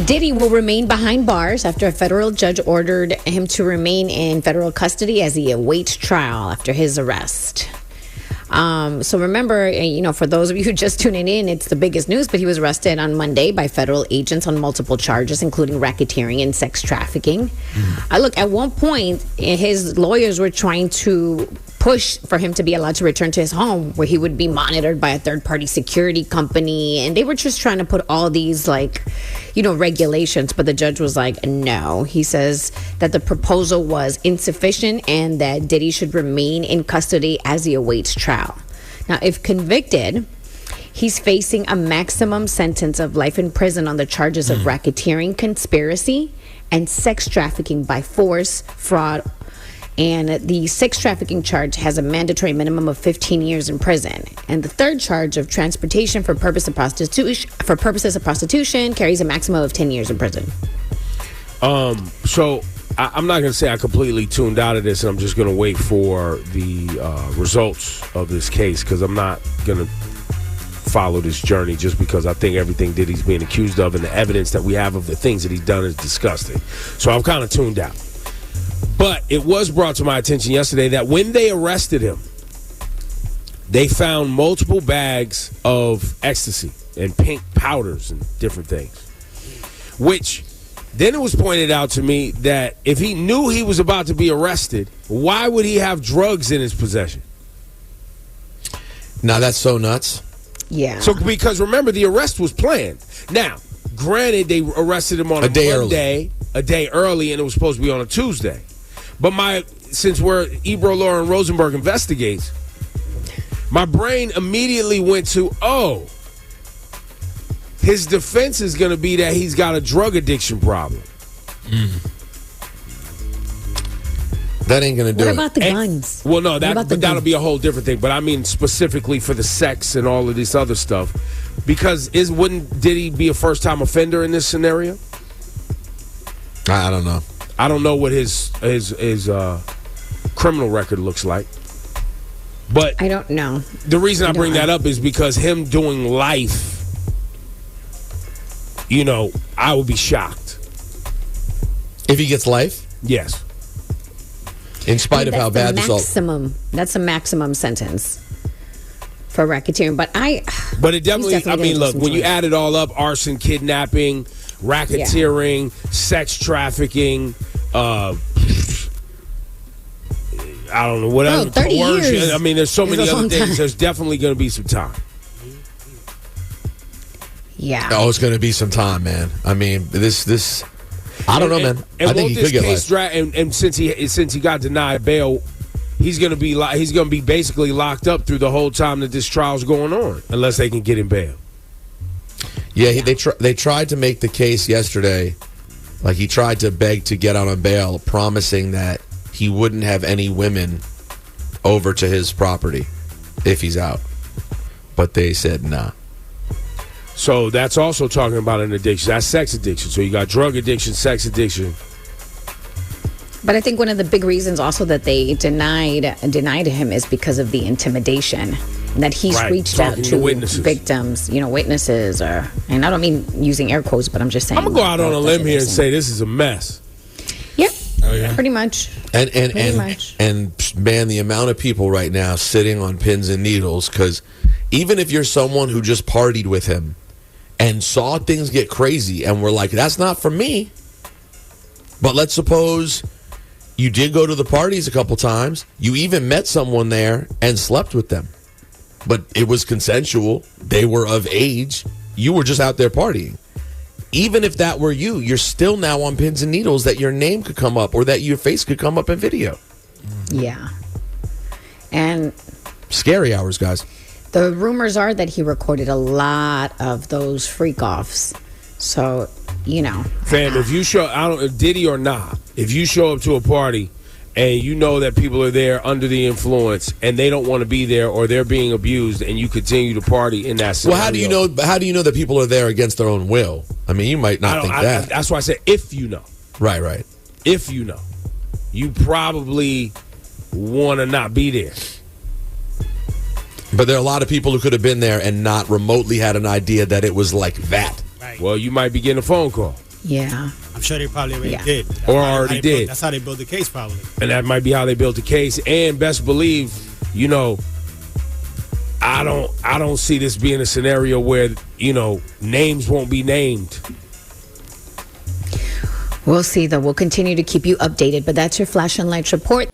Diddy will remain behind bars after a federal judge ordered him to remain in federal custody as he awaits trial after his arrest. So remember, for those of you who just tuning in, it's the biggest news, but he was arrested on Monday by federal agents on multiple charges, including racketeering and sex trafficking. Look, at one point, his lawyers were trying to push for him to be allowed to return to his home, where he would be monitored by a third-party security company. And they were just trying to put all these, regulations. But the judge was like, no. He says that the proposal was insufficient and that Diddy should remain in custody as he awaits trial. Now, if convicted, he's facing a maximum sentence of life in prison on the charges of racketeering, conspiracy, and sex trafficking by force, fraud. And the sex trafficking charge has a mandatory minimum of 15 years in prison. And the third charge of transportation for purposes of prostitution carries a maximum of 10 years in prison. So I'm not going to say I completely tuned out of this, and I'm just going to wait for the results of this case, because I'm not going to follow this journey just because I think everything Diddy's being accused of and the evidence that we have of the things that he's done is disgusting. So I'm kind of tuned out. But it was brought to my attention yesterday that when they arrested him, they found multiple bags of ecstasy and pink powders and different things. Which, then it was pointed out to me that if he knew he was about to be arrested, why would he have drugs in his possession? Now, that's so nuts. Yeah. So, because remember, the arrest was planned. Now, granted, they arrested him on a Monday, a day early, and it was supposed to be on a Tuesday. But since we're Ebro, Law, and Rosenberg investigates, my brain immediately went to, his defense is going to be that he's got a drug addiction problem. That ain't going to do it. What about the guns? Well, no, that'll be a whole different thing. But I mean specifically for the sex and all of this other stuff. Because wouldn't Diddy be a first-time offender in this scenario? I don't know. I don't know what his criminal record looks like. But I don't know. The reason I bring that up is because him doing life, I would be shocked. If he gets life? Yes. In spite of how bad this all... That's a maximum sentence for racketeering. But it definitely look, when you add it all up, arson, kidnapping, racketeering, sex trafficking, I don't know, whatever. 30 years. I mean, there's so many other things. There's definitely going to be some time. Yeah. Oh, it's going to be some time, man. I mean, this. I don't know, man. I think he could get life. And since he got denied bail, he's going to be basically locked up through the whole time that this trial's going on, unless they can get him bail. Yeah, they tried to make the case yesterday. Like, he tried to beg to get out on bail, promising that he wouldn't have any women over to his property if he's out. But they said nah. So that's also talking about an addiction. That's sex addiction. So you got drug addiction, sex addiction. But I think one of the big reasons also that they denied him is because of the intimidation. That he's reached out to victims, witnesses, and I don't mean using air quotes, but I'm just saying. I'm going to go out on a limb here and say this is a mess. Yep. Oh, yeah. Pretty much. And man, the amount of people right now sitting on pins and needles, because even if you're someone who just partied with him and saw things get crazy and were like, that's not for me. But let's suppose you did go to the parties a couple times. You even met someone there and slept with them. But it was consensual. They were of age. You were just out there partying. Even if that were you, you're still now on pins and needles that your name could come up or that your face could come up in video. Yeah. And scary hours, guys. The rumors are that he recorded a lot of those freak-offs. So, Fam, if you show, Diddy or not, if you show up to a party and you know that people are there under the influence and they don't want to be there or they're being abused and you continue to party in that scenario. Well, how do you know that people are there against their own will? I mean, you might not think that. That's why I said if you know. Right. If you know. You probably want to not be there. But there are a lot of people who could have been there and not remotely had an idea that it was like that. Right. Right. Well, you might be getting a phone call. Yeah. I'm sure they probably already Yeah. did. Or already did. That's how they built the case, probably. And that might be how they built the case. And best believe, you know, I don't see this being a scenario where, you know, names won't be named. We'll see, though. We'll continue to keep you updated. But that's your Flash and Lights report.